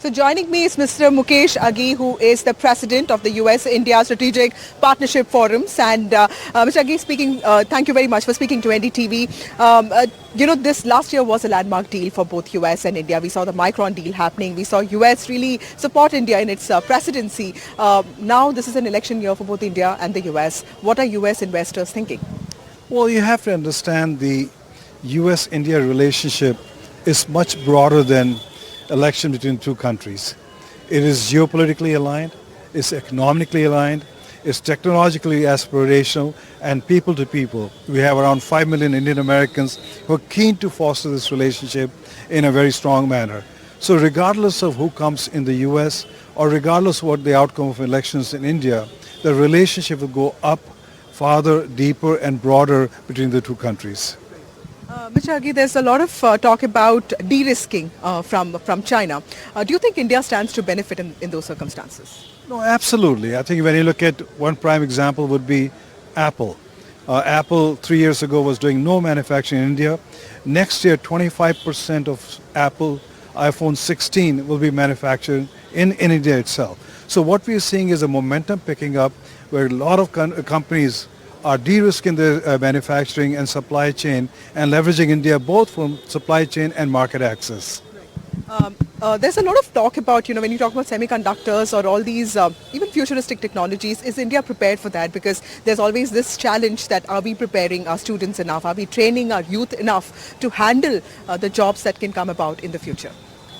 So joining me is Mr. Mukesh Aghi, who is the president of the US-India Strategic Partnership Forums. And Mr. Aghi, thank you very much for speaking to NDTV. This last year was a landmark deal for both US and India. We saw the Micron deal happening. We saw US really support India in its presidency. Now this is an election year for both India and the US. What are US investors thinking? Well, you have to understand the US-India relationship is much broader than election between two countries. It is geopolitically aligned, it's economically aligned, it's technologically aspirational, and people to people. We have around 5 million Indian Americans who are keen to foster this relationship in a very strong manner. So regardless of who comes in the US or regardless of what the outcome of elections in India, the relationship will go up farther, deeper and broader between the two countries. Mr. Aghi, there's a lot of talk about de-risking from China. Do you think India stands to benefit in those circumstances? No, absolutely. I think when you look at one prime example would be Apple. Apple 3 years ago was doing no manufacturing in India. Next year, 25% of Apple iPhone 16 will be manufactured in India itself. So what we are seeing is a momentum picking up where a lot of companies are de-risking their manufacturing and supply chain and leveraging India both from supply chain and market access. There's a lot of talk about, when you talk about semiconductors or all these even futuristic technologies, is India prepared for that? Because there's always this challenge that are we preparing our students enough? Are we training our youth enough to handle the jobs that can come about in the future?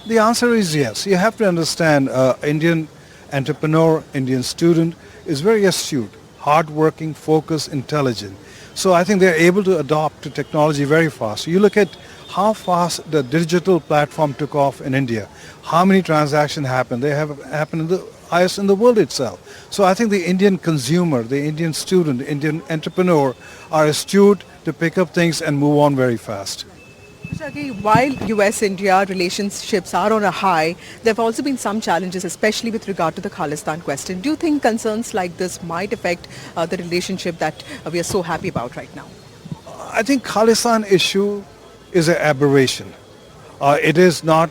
The answer is yes. You have to understand Indian entrepreneur, Indian student is very astute, hardworking, focused, intelligent. So I think they're able to adopt to technology very fast. You look at how fast the digital platform took off in India, how many transactions happened. They have happened in the highest in the world itself. So I think the Indian consumer, the Indian student, the Indian entrepreneur are astute to pick up things and move on very fast. Mr. Aghi, while US-India relationships are on a high, there have also been some challenges, especially with regard to the Khalistan question. Do you think concerns like this might affect the relationship that we are so happy about right now? I think Khalistan issue is an aberration. It is not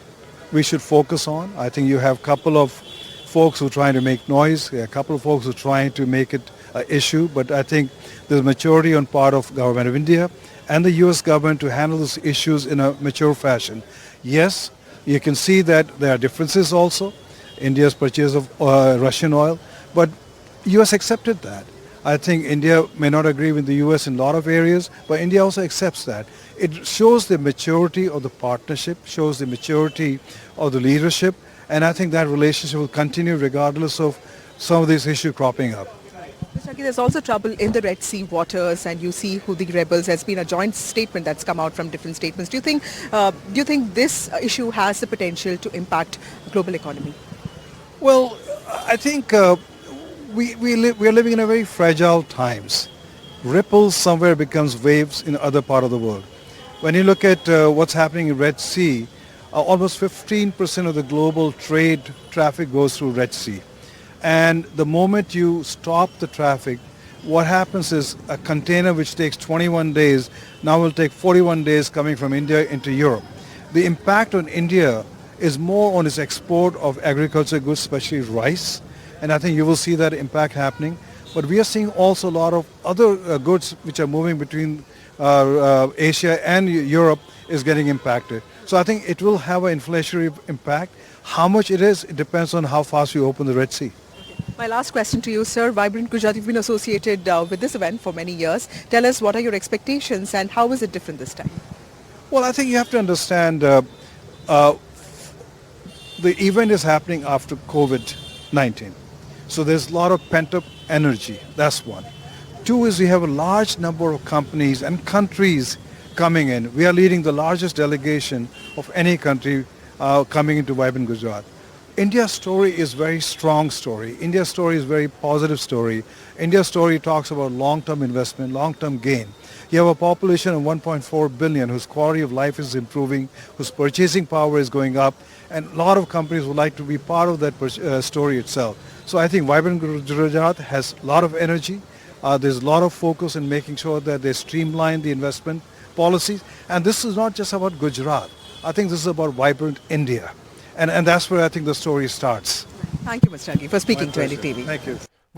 we should focus on. I think you have a couple of folks who are trying to make noise, a couple of folks who are trying to make it an issue, but I think there's maturity on part of government of India and the US government to handle these issues in a mature fashion. Yes, you can see that there are differences also. India's purchase of Russian oil, but US accepted that. I think India may not agree with the US in a lot of areas, but India also accepts that. It shows the maturity of the partnership, shows the maturity of the leadership, and I think that relationship will continue regardless of some of these issues cropping up. Mr. Aghi, there's also trouble in the Red Sea waters, and you see who the rebels. There's been a joint statement that's come out from different statements. Do you think this issue has the potential to impact the global economy? Well, I think we are living in a very fragile times. Ripples somewhere becomes waves in other part of the world. When you look at what's happening in Red Sea, almost 15% of the global trade traffic goes through Red Sea. And the moment you stop the traffic, what happens is a container which takes 21 days now will take 41 days coming from India into Europe. The impact on India is more on its export of agricultural goods, especially rice. And I think you will see that impact happening. But we are seeing also a lot of other goods which are moving between Asia and Europe is getting impacted. So I think it will have an inflationary impact. How much it is, it depends on how fast we open the Red Sea. My last question to you, sir. Vibrant Gujarat, you've been associated with this event for many years. Tell us, what are your expectations and how is it different this time? Well, I think you have to understand the event is happening after COVID-19. So there's a lot of pent-up energy. That's one. Two is we have a large number of companies and countries coming in. We are leading the largest delegation of any country coming into Vibrant Gujarat. India's story is very strong story. India's story is very positive story. India's story talks about long-term investment, long-term gain. You have a population of 1.4 billion whose quality of life is improving, whose purchasing power is going up, and a lot of companies would like to be part of that story itself. So I think Vibrant Gujarat has a lot of energy. There's a lot of focus in making sure that they streamline the investment policies. And this is not just about Gujarat. I think this is about Vibrant India. And that's where I think the story starts. Thank you, Mr. Aghi, for speaking My to pleasure. NDTV. Thank you.